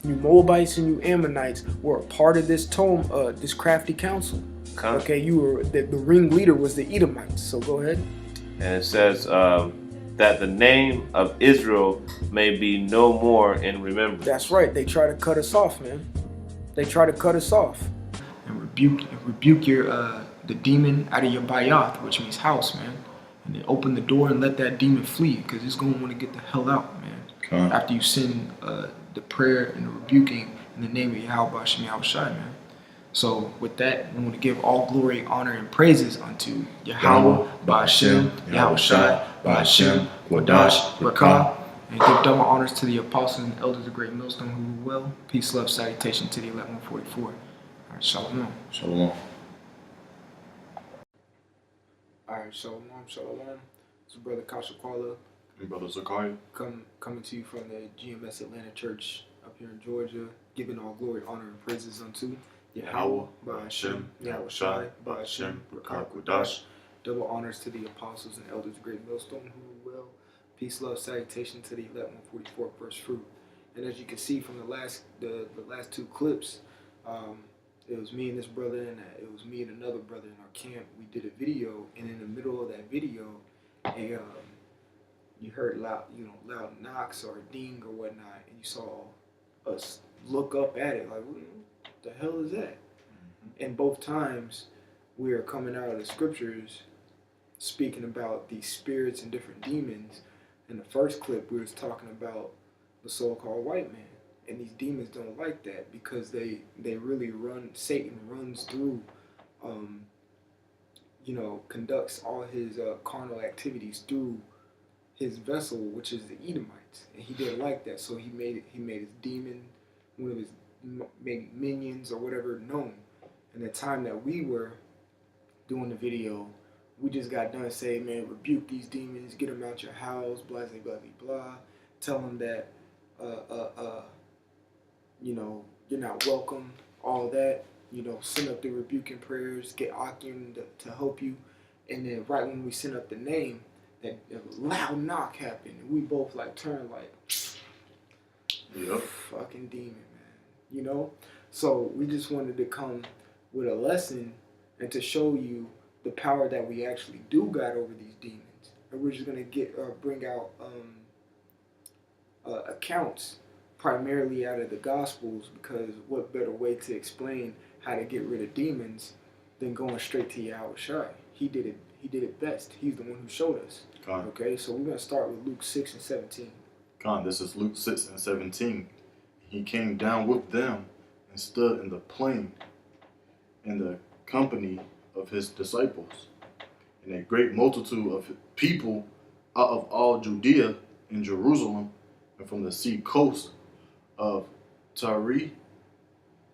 You Moabites and you Ammonites were a part of this this crafty council. Okay, you were the ringleader was the Edomites. So go ahead. And it says that the name of Israel may be no more in remembrance. That's right. They try to cut us off, man. They try to cut us off. And rebuke your the demon out of your bayath, which means house, man. And then open the door and let that demon flee, because it's gonna want to get the hell out, man. After you send the prayer and the rebuking in the name of Yahweh Hashem Yahushai, man. So with that, we want to give all glory, honor, and praises unto Yahweh, Ba'ashem, Yahushai, Ba'ashem, Quadash, Rakah, and give double honors to the apostles and elders of Great Millstone who rule well. Peace, love, salutation to the 1144. All right, shalom. Shalom. All right, shalom. This is Brother Kasha Kwala. And Brother Zakaria. Coming to you from the GMS Atlanta Church up here in Georgia, giving all glory, honor, and praises unto Yahweh, Ba'ashem, Yahushai, Ba'ashem, Rakah, Quadash. Double honors to the apostles and elders of Great Millstone who rule well. Peace, love, salutation to the 1144 first fruit. And as you can see from the last two clips, it was me and this brother, and it was me and another brother in our camp. We did a video, and in the middle of that video, you heard loud knocks or a ding or whatnot, and you saw us look up at it like, what the hell is that? Mm-hmm. And both times, we are coming out of the scriptures speaking about these spirits and different demons. In the first clip, we was talking about the so-called white man. And these demons don't like that because they really Satan runs through, conducts all his carnal activities through his vessel, which is the Edomites. And he didn't like that, so he made his demon, one of his maybe minions or whatever, known. And the time that we were doing the video, we just got done saying, man, rebuke these demons, get them out your house, blah, blah, blah, blah. Tell them that, you're not welcome, all that. Send up the rebuking prayers, get Akim to help you. And then right when we sent up the name, that loud knock happened. And we both turned yep. Fucking demon, man. So we just wanted to come with a lesson and to show you the power that we actually do got over these demons. And we're just going to bring out accounts primarily out of the Gospels, because what better way to explain how to get rid of demons than going straight to Yahushua. He did it best. He's the one who showed us. Con. Okay, so we're going to start with Luke 6 and 17. Con, this is Luke 6 and 17. He came down with them and stood in the plain in the company of his disciples, and a great multitude of people out of all Judea and Jerusalem, and from the sea coast of Tyre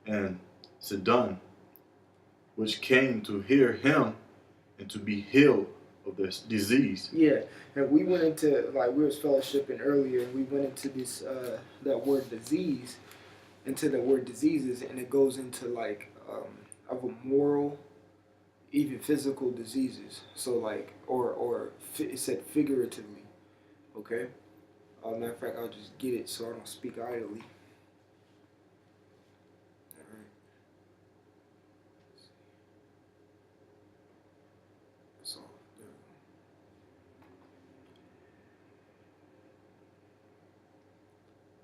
and Sidon, which came to hear him and to be healed of their disease. Yeah, and we went into, we was fellowshipping earlier, and we went into this, that word disease, into the word diseases, and it goes into of a moral, even physical diseases. So it said figuratively, okay? Matter of fact, I'll just get it so I don't speak idly. Alright. So, there we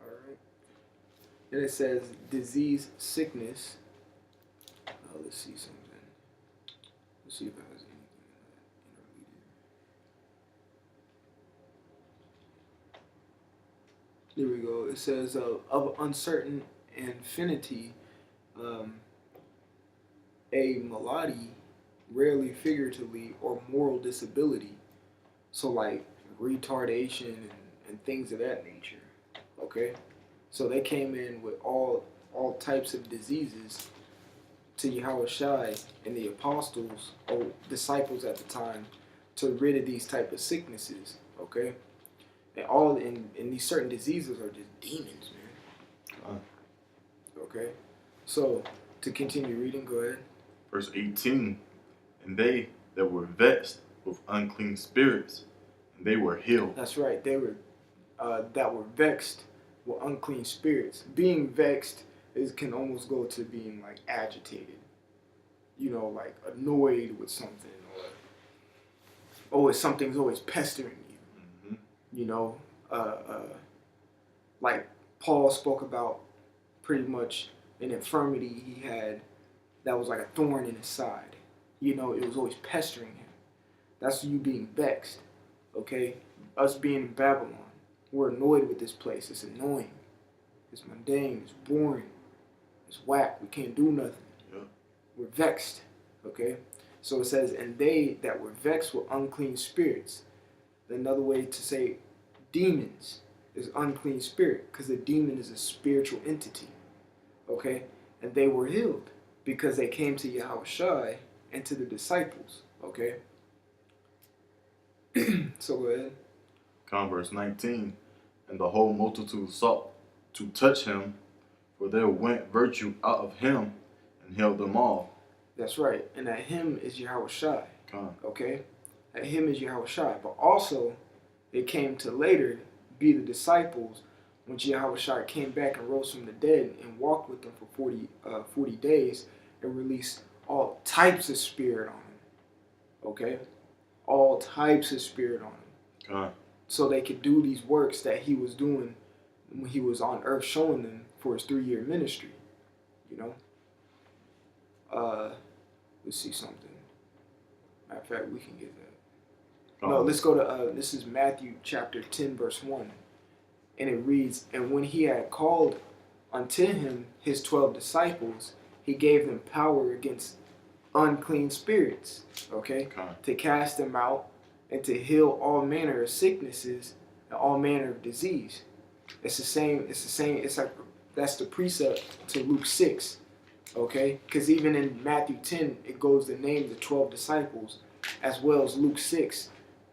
go. Alright. And it says disease, sickness. Let's see something. Let's see if it has anything in that intermediate. There we go. It says of uncertain infinity, a malady, rarely figuratively, or moral disability. So retardation and things of that nature. Okay? So they came in with all types of diseases to Yahushua and the apostles or disciples at the time to rid of these type of sicknesses, okay? And these certain diseases are just demons, man. Okay? So, to continue reading, go ahead. Verse 18, and they that were vexed with unclean spirits, and they were healed. That's right. They were that were vexed with unclean spirits. Being vexed can almost go to being like agitated, like annoyed with something, or something's always pestering you. Like Paul spoke about pretty much an infirmity he had that was like a thorn in his side. It was always pestering him. That's you being vexed, okay? Us being in Babylon, we're annoyed with this place. It's annoying. It's mundane. It's boring. It's whack. We can't do nothing. Yeah. We're vexed, okay? So it says, and they that were vexed with unclean spirits. Another way to say demons is unclean spirit, because a demon is a spiritual entity, okay? And they were healed because they came to Yahushua and to the disciples, okay? So go ahead. Verse 19. And the whole multitude sought to touch him, for there went virtue out of him and healed them all. That's right. And that him is Yahushua. Okay? That him is Yahushua. But also, it came to later be the disciples when Yahushua came back and rose from the dead and walked with them for 40 days and released all types of spirit on him. Okay? All types of spirit on him. So they could do these works that he was doing when he was on earth, showing them for his 3-year ministry. Let's see something. Matter of fact, we can get that. No, let's go to, this is Matthew chapter 10, verse 1. And it reads, and when he had called unto him his 12 disciples, he gave them power against unclean spirits, okay? To cast them out and to heal all manner of sicknesses and all manner of disease. It's like, that's the precept to Luke 6, okay? Because even in Matthew 10, it goes to name the 12 disciples, as well as Luke 6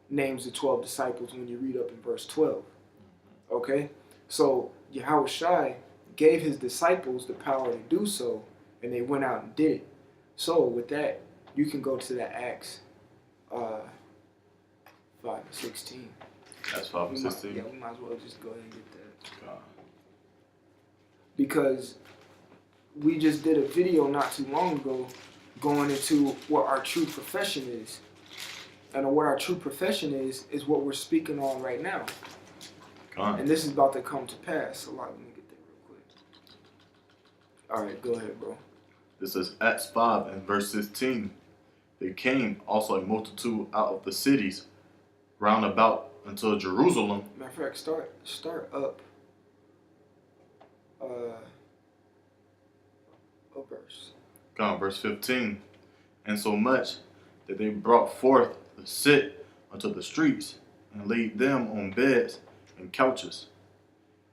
names the 12 disciples when you read up in verse 12, okay? So Yahushua gave his disciples the power to do so, and they went out and did it. So with that, you can go to that Acts 5:16. That's 5:16. Yeah, we might as well just go ahead and get that. Because we just did a video not too long ago going into what our true profession is. And what our true profession is what we're speaking on right now. And this is about to come to pass. So let me get that real quick. All right, go ahead, bro. This is Acts 5 and verse 16. There came also a multitude out of the cities round about unto Jerusalem. Matter of fact, start up a verse. Verse 15. And so much that they brought forth the sick unto the streets and laid them on beds and couches,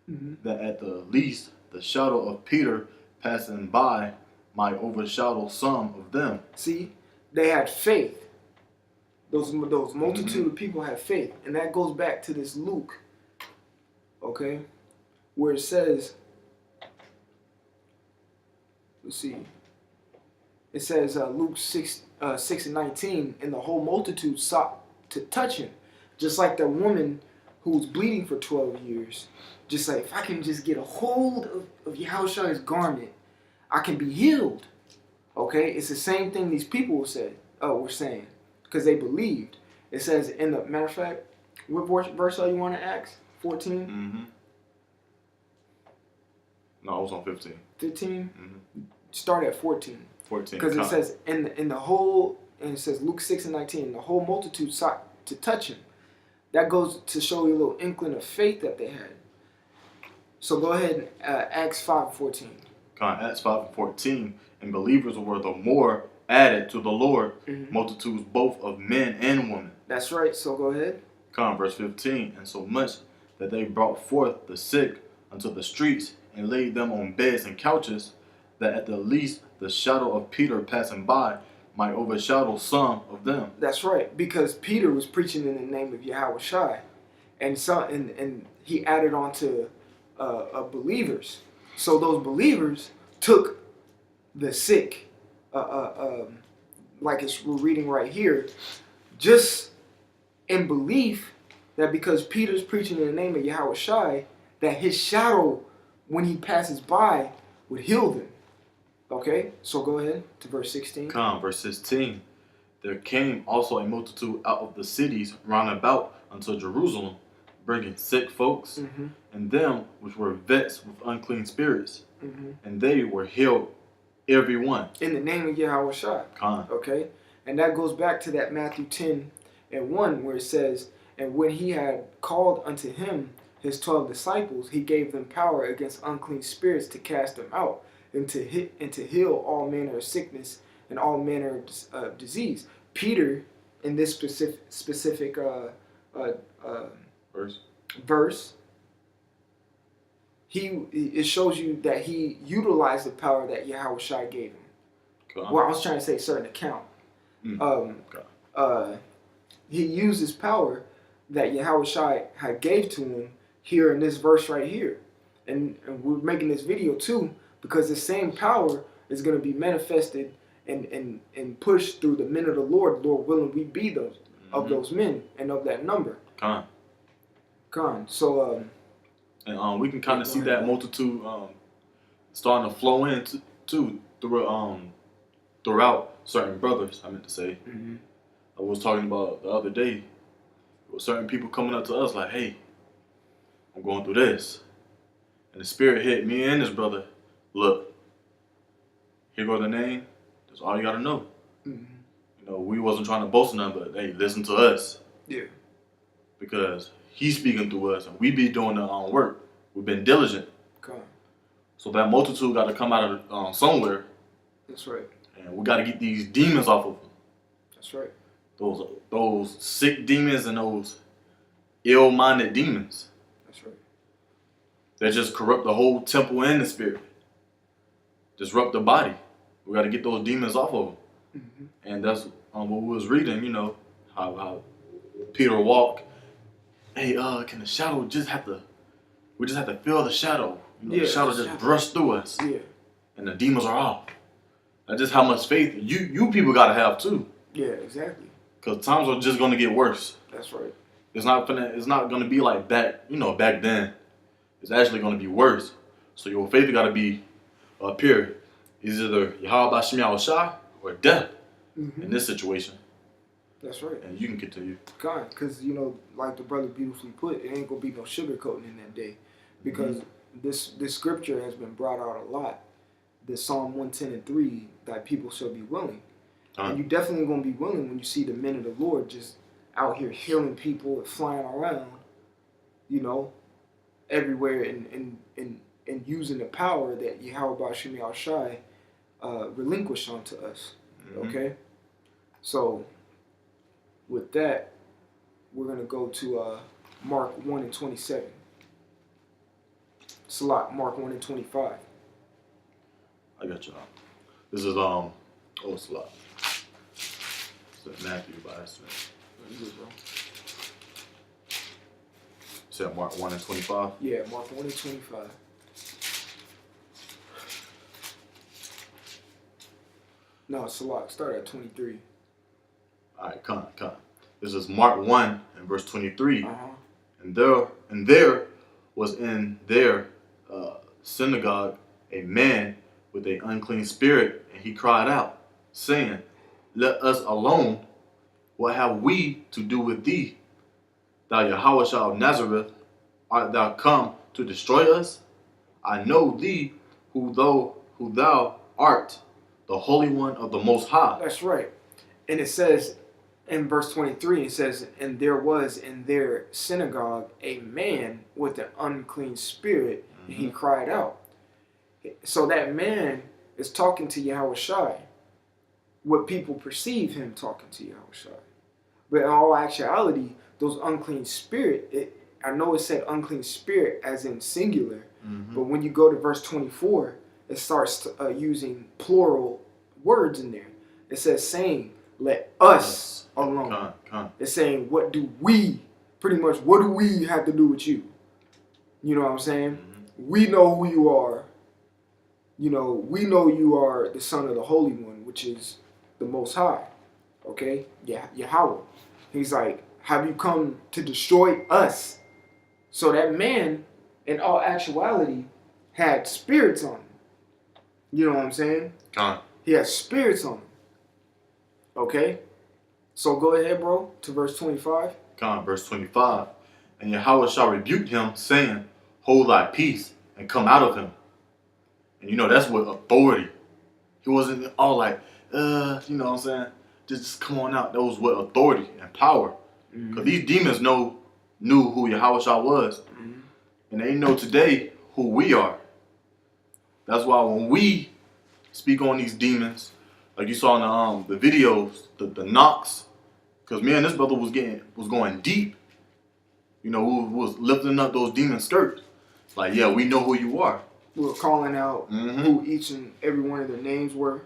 that at the least the shadow of Peter passing by might overshadow some of them. See, they had faith. Those multitude of people had faith. And that goes back to this Luke, okay, where it says, let's see, it says Luke 6:19, and the whole multitude sought to touch him. Just like the woman who was bleeding for 12 years. Just like, if I can just get a hold of Yahushua's garment, I can be healed. Okay? It's the same thing these people were saying. Because they believed. It says, in the matter of fact, what verse are you on in Acts? 14? No, I was on 15. 15? Start at 14. 14. Because it says, in the whole, and it says Luke 6:19, the whole multitude sought to touch him. That goes to show you a little inkling of faith that they had. So go ahead and Acts 5:14. Acts 5:14, and believers were the more added to the Lord, multitudes both of men and women. That's right, so go ahead. Verse 15, and so much that they brought forth the sick unto the streets and laid them on beds and couches, that at the least the shadow of Peter passing by might overshadow some of them. That's right, because Peter was preaching in the name of Yahushua, and he added on to believers. So those believers took the sick, like we're reading right here, just in belief that because Peter's preaching in the name of Yahushua, that his shadow, when he passes by, would heal them. Okay, so go ahead to verse 16. Verse 16. There came also a multitude out of the cities round about unto Jerusalem, bringing sick folks, and them which were vexed with unclean spirits, and they were healed, every one. In the name of Yahweh Shai. Okay, and that goes back to that Matthew 10:1, where it says, and when he had called unto him his 12 disciples, he gave them power against unclean spirits to cast them out, and to heal all manner of sickness and all manner of disease. Peter, in this specific verse, it shows you that he utilized the power that Yahweh Shai gave him. Well, I was trying to say certain account. He used his power that Yahweh Shai had gave to him here in this verse right here. And we're making this video too because the same power is going to be manifested and pushed through the men of the Lord. Lord willing, we be those of those men and of that number. So and we can kind of see that multitude starting to flow in too throughout certain brothers. I meant to say. I was talking about the other day with certain people coming up to us like, "Hey, I'm going through this," and the Spirit hit me and this brother. Look, here go the name. That's all you gotta know. You know, we wasn't trying to boast on them, but hey, listen to us. Yeah. Because he's speaking through us, and we be doing our work. We've been diligent. So that multitude got to come out of somewhere. That's right. And we got to get these demons off of them. That's right. Those sick demons and those ill-minded demons. That's right. That just corrupt the whole temple and the spirit. Disrupt the body. We got to get those demons off of them. And that's what we was reading, you know, how Peter walked. Hey, can the shadow we just have to feel the shadow. You know, the shadow just brushed through us. Yeah. And the demons are off. That's just how much faith you people got to have too. Yeah, exactly. Because times are just going to get worse. That's right. It's not going to be like back then. It's actually going to be worse. So your faith got to be up here. It's either Yahweh B'Shem Yahweh Shai or death in this situation. That's right. And you can continue. Because, you know, like the brother beautifully put, it ain't going to be no sugarcoating in that day. Because this scripture has been brought out a lot. The Psalm 110:3, that people shall be willing. And you definitely going to be willing when you see the men of the Lord just out here healing people and flying around, you know, everywhere and using the power that Yahweh B'Shem Yahweh Shai relinquished onto us. Okay? So, with that, we're going to go to Mark 1:27. Salat, Mark 1:25. I got y'all. This is Salat. It's Matthew by accident. Said Mark 1:25? Yeah, Mark 1:25. No, Salat, start at 23. Alright, come. This is Mark 1 and verse 23. And there was in their synagogue a man with an unclean spirit, and he cried out, saying, Let us alone. What have we to do with thee? Thou Yahweh of Nazareth, art thou come to destroy us? I know thee, who thou art, the Holy One of the Most High. That's right. And it says in verse 23, it says, and there was in their synagogue a man with an unclean spirit, and he cried out. So that man is talking to Yahweh Shai. What people perceive him talking to Yahweh Shai. But in all actuality, those unclean spirit, I know it said unclean spirit as in singular, but when you go to verse 24, it starts using plural words in there. It says saying, let us alone. It's saying, what do we have to do with you? You know what I'm saying? We know who you are. You know, we know you are the Son of the Holy One, which is the Most High. Okay? Yeah, Yahweh. He's like, have you come to destroy us? So that man in all actuality, had spirits on him. You know what I'm saying? He had spirits on him. Okay? So go ahead, bro, to verse 25. Verse 25. And Yahweh shall rebuke him, saying, hold thy peace, and come out of him. And that's with authority. He wasn't all like, you know what I'm saying? Just come on out. That was with authority and power. Because these demons knew who Yahweh was. And they know today who we are. That's why when we speak on these demons, like you saw in the videos, the knocks, because me and this brother was going deep. We was lifting up those demon skirts. Like, yeah, we know who you are. We were calling out who each and every one of their names were.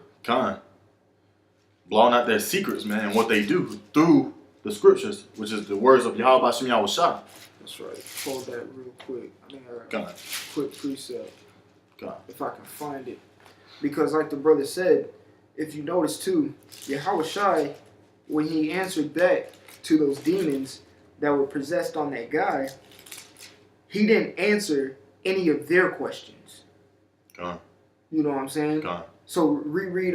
Blowing out their secrets, man, and what they do through the scriptures, which is the words of Yahweh Shem Yahweh Shah. That's right. Hold that real quick. I think I got a quick precept. If I can find it. Because like the brother said, if you notice too, Yahweh Shai, when he answered back to those demons that were possessed on that guy, he didn't answer any of their questions. You know what I'm saying? So reread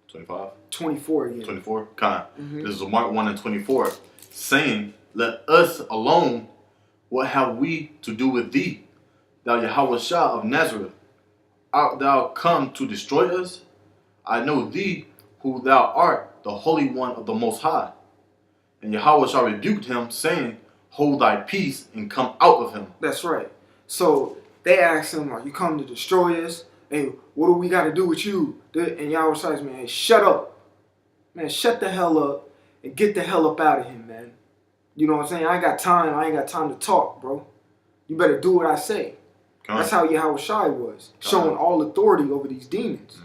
25? 24 again. 24? This is Mark 1 and 24. Saying, let us alone, what have we to do with thee, thou Yahweh Shah of Nazareth? Art thou come to destroy us? I know thee, who thou art, the Holy One of the Most High. And Yahweh Shah rebuked him, saying, hold thy peace and come out of him. That's right. So they asked him, are you come to destroy us? Hey, what do we got to do with you? And Yahweh says, man, hey, shut up. Man, shut the hell up and get the hell up out of him, man. You know what I'm saying? I ain't got time to talk, bro. You better do what I say. That's how Yahweh Shai was, showing all authority over these demons.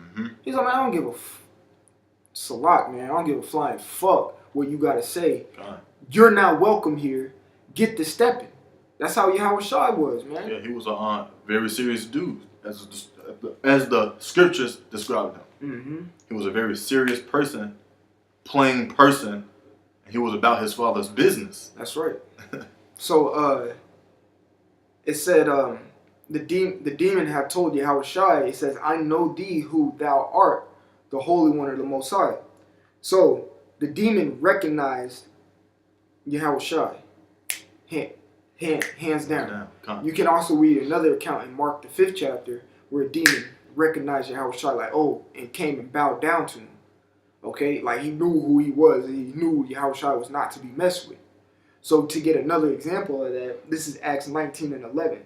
He's like, man, I don't give a Salat, man. I don't give a flying fuck what you got to say. You're not welcome here. Get to stepping. That's how Yahweh Shai was, man. Yeah, he was a very serious dude, as the scriptures described him. He was a very serious person, plain person, and he was about his father's business. That's right. So it said the demon had told Yahweh Shai, it says, I know thee who thou art, the Holy One of the Most High. So the demon recognized Yahweh Shai. Hands down. You can also read another account in Mark the 5th chapter where a demon recognized Yahweh Shai, like, oh, and came and bowed down to him. Okay? Like, he knew who he was, and he knew Yahweh Shai was not to be messed with. So to get another example of that, this is Acts 19 and 11.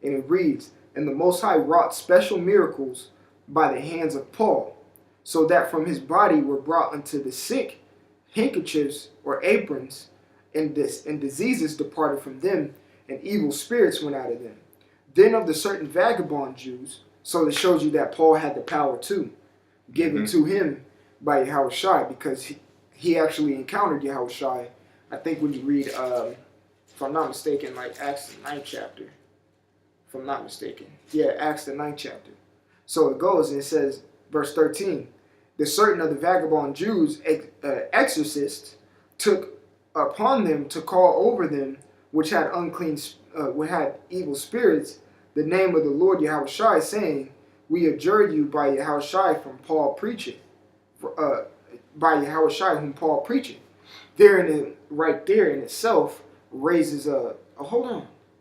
And it reads, and the Most High wrought special miracles by the hands of Paul, so that from his body were brought unto the sick handkerchiefs or aprons, and diseases departed from them, and evil spirits went out of them. Then of the certain vagabond Jews, so it shows you that Paul had the power too, given to him by Yahweh Shai, because he actually encountered Yahweh Shai. I think when you read, if I'm not mistaken, like Acts the 9th chapter. If I'm not mistaken. Yeah, Acts the 9th chapter. So it goes and it says, verse 13, the certain of the vagabond Jews, exorcists, took upon them to call over them which had which had evil spirits, the name of the Lord Yahweh Shai, saying, we adjure you by Yahweh Shai from Paul preaching, by Yahweh Shai whom Paul preaching. Right there in itself raises an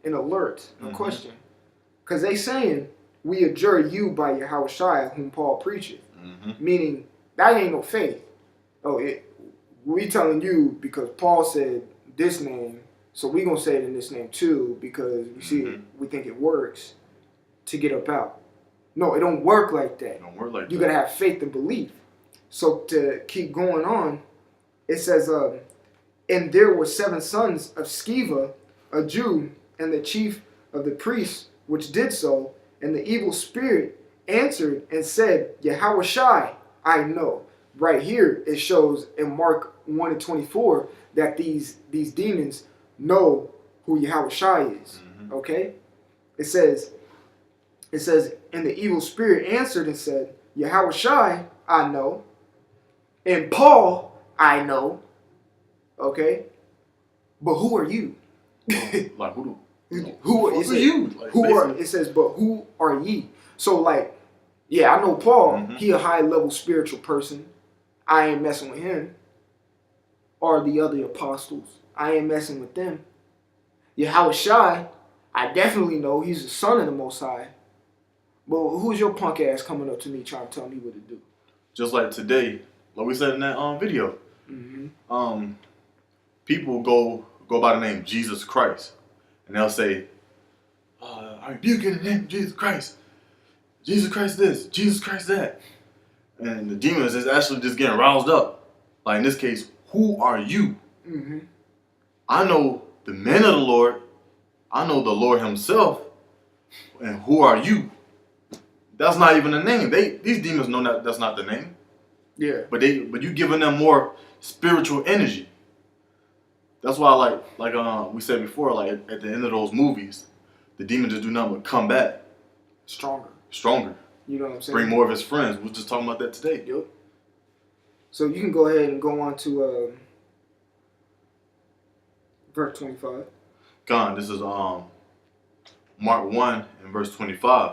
alert, a question. Because they saying, we adjure you by Yahweh Shai whom Paul preacheth. Meaning, that ain't no faith. We telling you because Paul said this name, so we gonna say it in this name too, because we see we think it works to get up out. No, it don't work like that. It don't work like you that. Gotta have faith and belief. So to keep going on, it says, and there were 7 sons of Sceva, a Jew, and the chief of the priests, which did so, and the evil spirit answered and said, Yahweh Shai, I know. Right here, it shows in Mark 1 and 24 that these demons know who Yahweh Shai is. Okay? It says, and the evil spirit answered and said, Yahweh Shai, I know. And Paul, I know. Okay? But who are you? Like, who Who are is it? you? Like, Who are? basically. It says, but who are ye? So like, yeah, I know Paul. Mhm. He a high level spiritual person. I ain't messing with him. Or the other apostles. I ain't messing with them. Yahushua, I definitely know he's the son of the Most High. But who's your punk ass coming up to me trying to tell me what to do? Just like today, like we said in that video, Mm-hmm. people go by the name Jesus Christ, and they'll say, "I rebuke you in the name of Jesus Christ. Jesus Christ this, Jesus Christ that," and the demons is actually just getting roused up. Like in this case, who are you? Mm-hmm. I know the men of the Lord. I know the Lord Himself. And who are you? That's not even a name. These demons know that that's not the name. Yeah. But you giving them more spiritual energy. That's why we said before, like at the end of those movies, the demon just do nothing but come back stronger. You know what I'm saying? Bring more of his friends. We were just talking about that today. Yep. So you can go ahead and go on to verse 25. God, this is Mark 1 and verse 25.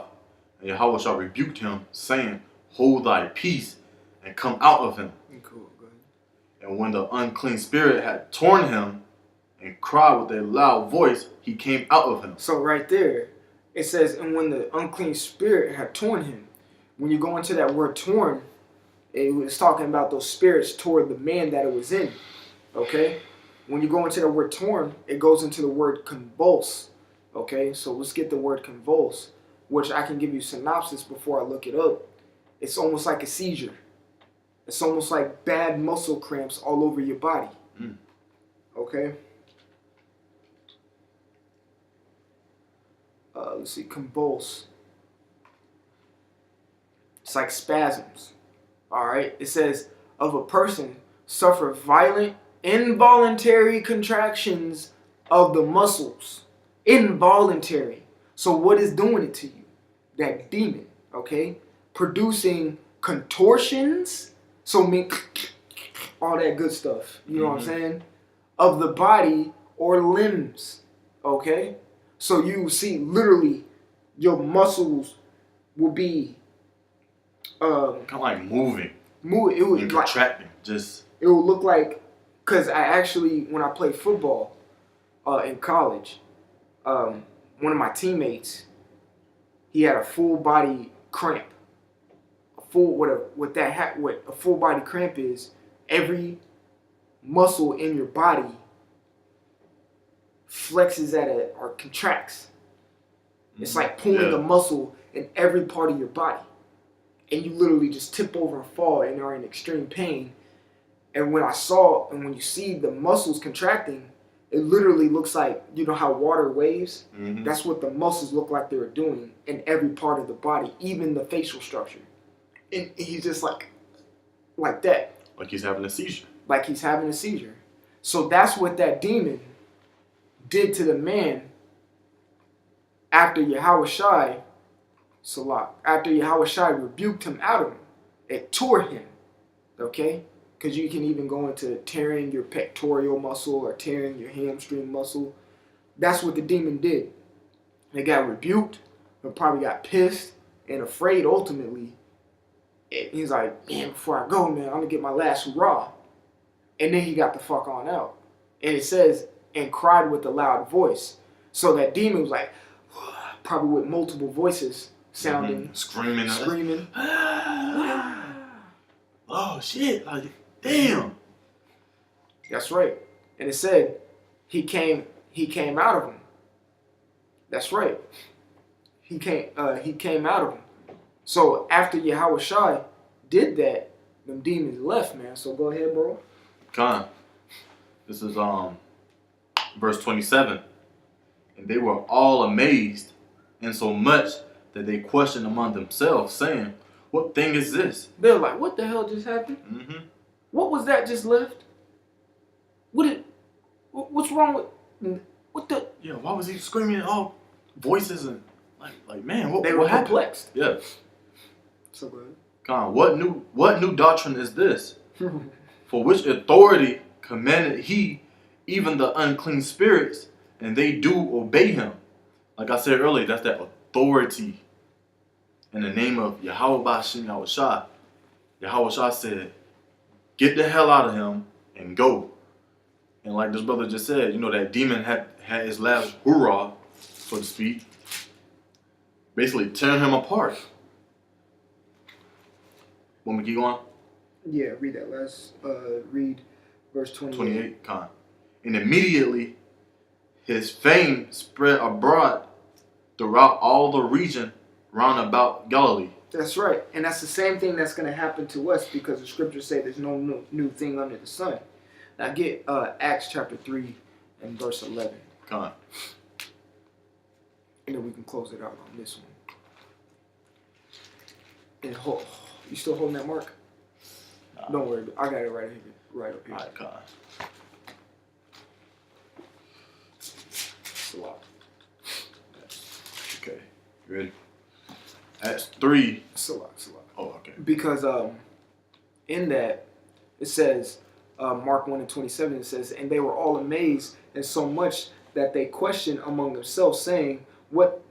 And Yahweh shall rebuke him, saying, "Hold thy peace, and come out of him." Cool. Go ahead. And when the unclean spirit had torn him and cried with a loud voice, he came out of him. So right there, it says, and when the unclean spirit had torn him. When you go into that word torn, it was talking about those spirits toward the man that it was in. Okay? When you go into the word torn, it goes into the word convulse. Okay? So let's get the word convulse, which I can give you synopsis before I look it up. It's almost like a seizure. It's almost like bad muscle cramps all over your body. Okay? Let's see, convulse. It's like spasms. All right? It says, of a person suffer violent, involuntary contractions of the muscles. Involuntary. So what is doing it to you? That demon, okay? Producing contortions. So mean all that good stuff. You know what I'm saying? Of the body or limbs. Okay? So you see literally your muscles will be Kind of like moving it would and like contracting. Just it would look like, because I actually, when I played football in college, one of my teammates, he had a full body cramp. What a full body cramp is, every muscle in your body flexes or contracts. It's like pulling a muscle in every part of your body. And you literally just tip over and fall and are in extreme pain. And when you see the muscles contracting, it literally looks like, you know how water waves? Mm-hmm. That's what the muscles look like they were doing in every part of the body, even the facial structure. And he's just like that. Like he's having a seizure. Like he's having a seizure. So that's what that demon did to the man after Yahushua rebuked him out of him. It tore him. Okay? Because you can even go into tearing your pectoral muscle or tearing your hamstring muscle. That's what the demon did. They got rebuked, but probably got pissed and afraid ultimately. And he's like, man, before I go, man, I'm going to get my last hurrah. And then he got the fuck on out. And it says, and cried with a loud voice. So that demon was like, probably with multiple voices sounding. Screaming. Oh, shit. Like, damn. That's right. And it said, he came out of him. That's right. He came out of him. So after Yahushua did that, them demons left, man. So go ahead, bro. Con. This is verse 27. And they were all amazed, insomuch that they questioned among themselves, saying, "What thing is this?" They're like, what the hell just happened? Mm-hmm. What was that just left? What's wrong with what the? Yeah, why was he screaming all voices and like man, what They were happened? perplexed. Yeah. So good. Con, what new doctrine is this? For which authority commanded he even the unclean spirits, and they do obey him? Like I said earlier, that's that authority in the name of Yahweh Bashim Yahushua. Yahushua said, get the hell out of him and go. And like this brother just said, you know, that demon had his last hurrah, so to speak, basically tearing him apart. Want me to keep going? Yeah, read that last, read verse 28. 28, Khan. And immediately his fame spread abroad throughout all the region round about Galilee. That's right. And that's the same thing that's going to happen to us because the scriptures say there's no new thing under the sun. Now get Acts chapter 3 and verse 11. Khan. And then we can close it out on this one. And you still holding that mark? Nah. Don't worry. I got it right up here. All right, Khan. It's a lot. Okay, you ready? Acts 3. It's a lot. Oh, okay. Because in that, it says, Mark 1 and 27, it says, and they were all amazed, and so much that they questioned among themselves, saying, what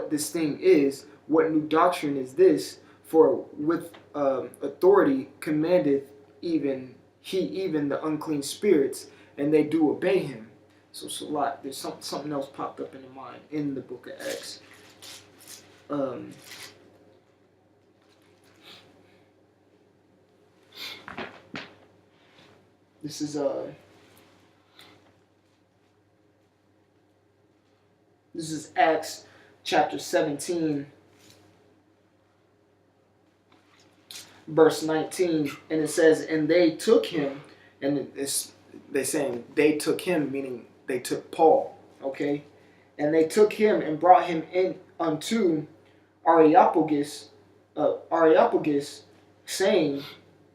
this thing is, what new doctrine is this? For with authority commandeth even the unclean spirits, and they do obey him. So it's a lot. There's something else popped up in the mind in the book of Acts. This is Acts chapter 17, verse 19, and it says, and they took him, and they're saying they took him, meaning they took Paul, okay? And they took him and brought him in unto Areopagus, saying,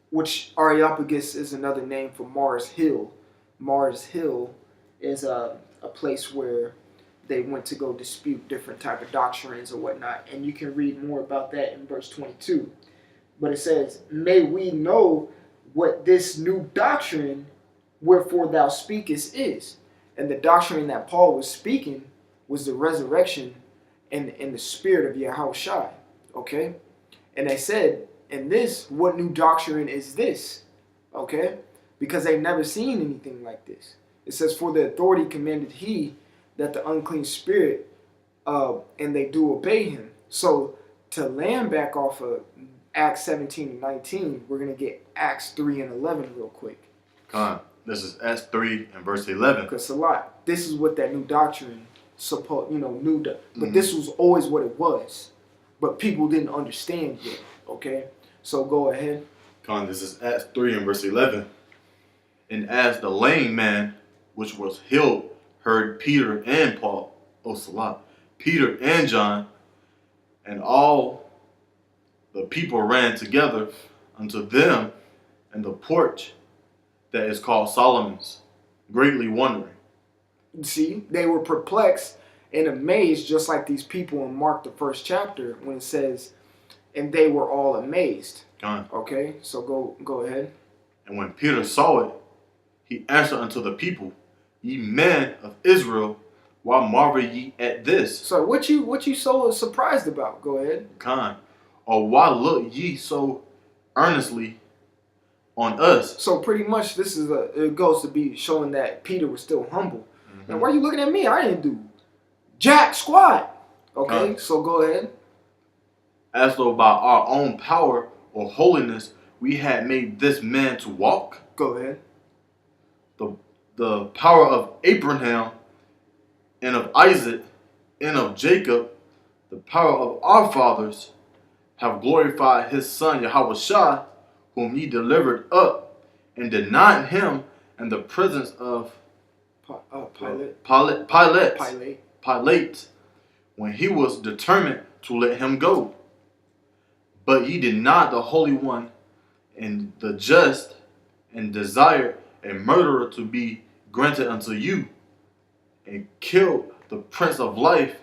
which Areopagus is another name for Mars Hill. Mars Hill is a place where they went to go dispute different type of doctrines or whatnot. And you can read more about that in verse 22. But it says, may we know what this new doctrine wherefore thou speakest is. And the doctrine that Paul was speaking was the resurrection and the spirit of Yahushua. Okay? And they said, and this, what new doctrine is this? Okay? Because they've never seen anything like this. It says, for the authority commanded he that the unclean spirit, and they do obey him. So to land back off of Acts 17 and 19, we're going to get Acts 3 and 11 real quick. Come on. This is Acts 3 and verse 11. Because a lot. This is what that new doctrine but this was always what it was. But people didn't understand yet. Okay? So go ahead. Come on. This is Acts 3 and verse 11. And as the lame man, which was healed, heard Peter and Paul, Peter and John, and all the people ran together unto them in the porch that is called Solomon's, greatly wondering. See, they were perplexed and amazed, just like these people in Mark, the first chapter, when it says, and they were all amazed. Okay, so go ahead. And when Peter saw it, he answered unto the people, ye men of Israel, why marvel ye at this? So what you so surprised about? Go ahead. Or why look ye so earnestly on us? So pretty much this is it goes to be showing that Peter was still humble. And why are you looking at me? I didn't do jack squat. Okay, so go ahead. As though by our own power or holiness we had made this man to walk. Go ahead. The power of Abraham and of Isaac and of Jacob, the power of our fathers, have glorified his son Yahushua, whom ye delivered up and denied him in the presence of Pilate, when he was determined to let him go. But ye denied the Holy One and the just, and desired a murderer to be granted unto you, and killed the Prince of Life,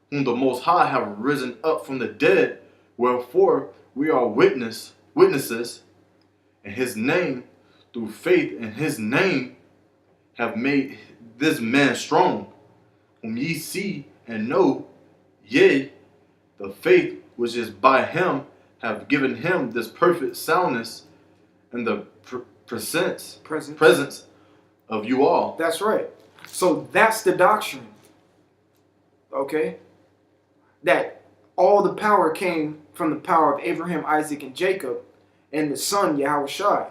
whom the Most High have risen up from the dead, wherefore we are witnesses, and his name, through faith in his name, have made this man strong, whom ye see and know Yea, the faith which is by him have given him this perfect soundness in the presence of you all. That's right. So that's the doctrine. Okay? That all the power came from the power of Abraham, Isaac, and Jacob, and the son Yahushua,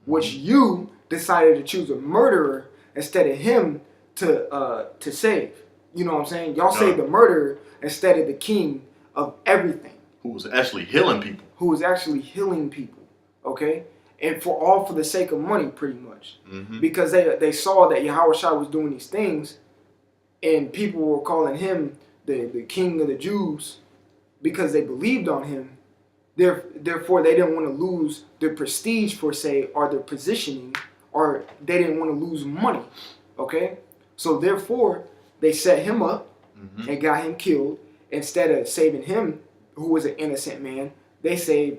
which you decided to choose a murderer instead of him to save. You know what I'm saying? Y'all saved the murderer instead of the king of everything. Who was actually healing people. Who was actually healing people. Okay? And for the sake of money, pretty much. Because they saw that Yahushua was doing these things, and people were calling him the king of the Jews because they believed on him. Therefore, they didn't want to lose their prestige, per se, or their positioning, or they didn't want to lose money. Okay? So therefore, they set him up and got him killed. Instead of saving him, who was an innocent man, they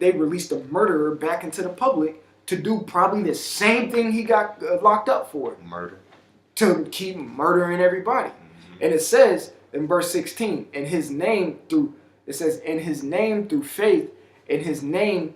released a murderer back into the public to do probably the same thing he got locked up for. Murder. To keep murdering everybody. And it says in verse 16, in his name through faith, in his name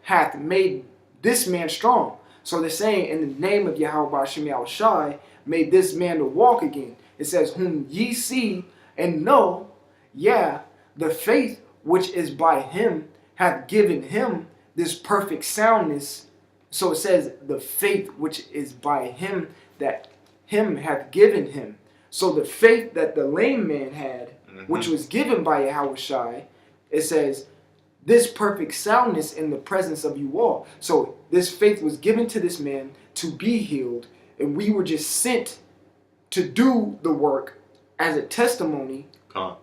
hath made this man strong. So they're saying, in the name of Yahweh Shem Yahushai, made this man to walk again. It says, whom ye see and know, the faith which is by him hath given him this perfect soundness. So it says, the faith which is by him that him hath given him. So the faith that the lame man had, which was given by Yahushai, it says, this perfect soundness in the presence of you all. So this faith was given to this man to be healed, and we were just sent to do the work as a testimony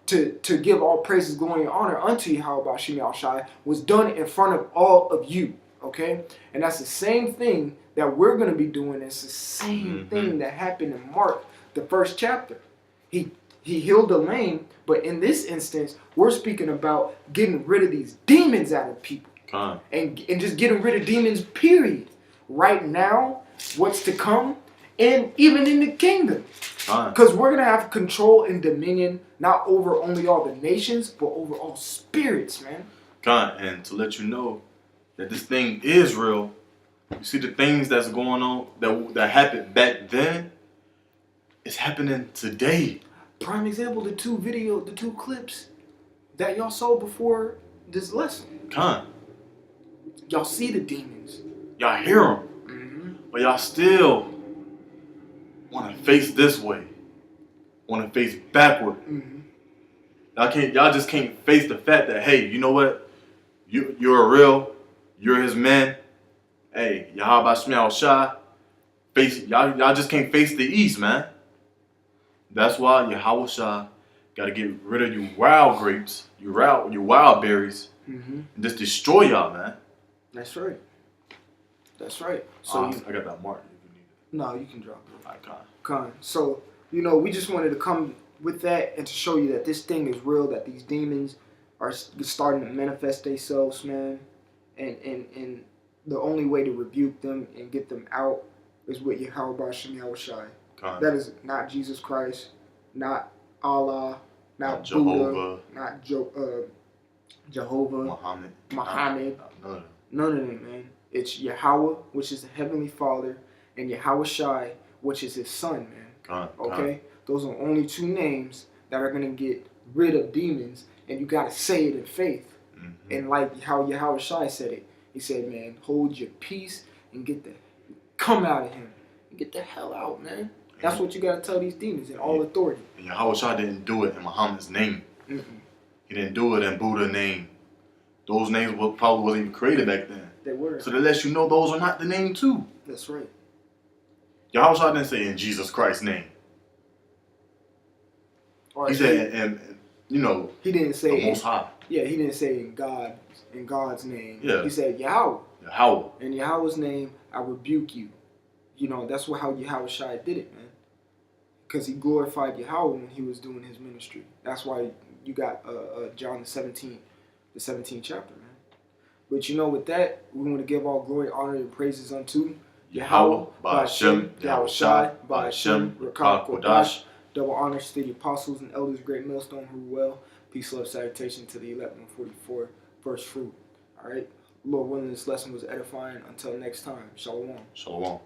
to give all praises, glory, and honor unto Yahweh Shem Yahushai, was done in front of all of you. Okay? And that's the same thing that we're going to be doing. It's the same thing that happened in Mark, the first chapter. He healed the lame, but in this instance, we're speaking about getting rid of these demons out of people. And just getting rid of demons, period. Right now, what's to come, and even in the kingdom. Because we're going to have control and dominion, not over only all the nations, but over all spirits, man. And to let you know that this thing is real, you see the things that's going on, that happened back then, it's happening today. Prime example, the two clips that y'all saw before this lesson. Y'all see the demons. Y'all hear them. But y'all still want to face this way. Want to face backward. Y'all just can't face the fact that, hey, you know what? You're real. You're his man. Hey, Yahweh Shem Yahushai. Y'all just can't face the east, man. That's why Yahushua got to get rid of you wild grapes, you wild berries, and just destroy y'all, man. That's right. That's right. So I got that mark if you need it. No, you can drop it. I can't. So, we just wanted to come with that and to show you that this thing is real, that these demons are starting to manifest themselves, man. And the only way to rebuke them and get them out is with Yahweh Shem Yahushai. That is not Jesus Christ, not Allah, not Jehovah, not Jehovah, Muhammad. None of them, man. It's Yahweh, which is the Heavenly Father, and Yahushai, which is his son, man. Okay? Those are only two names that are going to get rid of demons, and you got to say it in faith. And like how Yahushai said it, he said, man, hold your peace and come out of him. And get the hell out, man. That's what you got to tell these demons in all authority. And Yahushua didn't do it in Muhammad's name. He didn't do it in Buddha's name. Those names probably wasn't even created back then. They were. So that lets you know those are not the name too. That's right. Yahushua didn't say in Jesus Christ's name. He said, he didn't say the Most High. Yeah, he didn't say in God's name. Yeah. He said Yahweh. Yahweh. In Yahweh's name, I rebuke you. That's how Yahushua did it, man. Because he glorified Yahweh when he was doing his ministry. That's why you got John the 17th chapter, man. But with that, we want to give all glory, honor, and praises unto Yahweh, Ba'ashem, Yahushai, Ba'ashem, Rakah Kodash, Double honors to the apostles and elders, great millstone who rule well. Peace, love, salutation to the 1144 first fruit. All right. Lord willing, this lesson was edifying. Until next time, shalom. Shalom.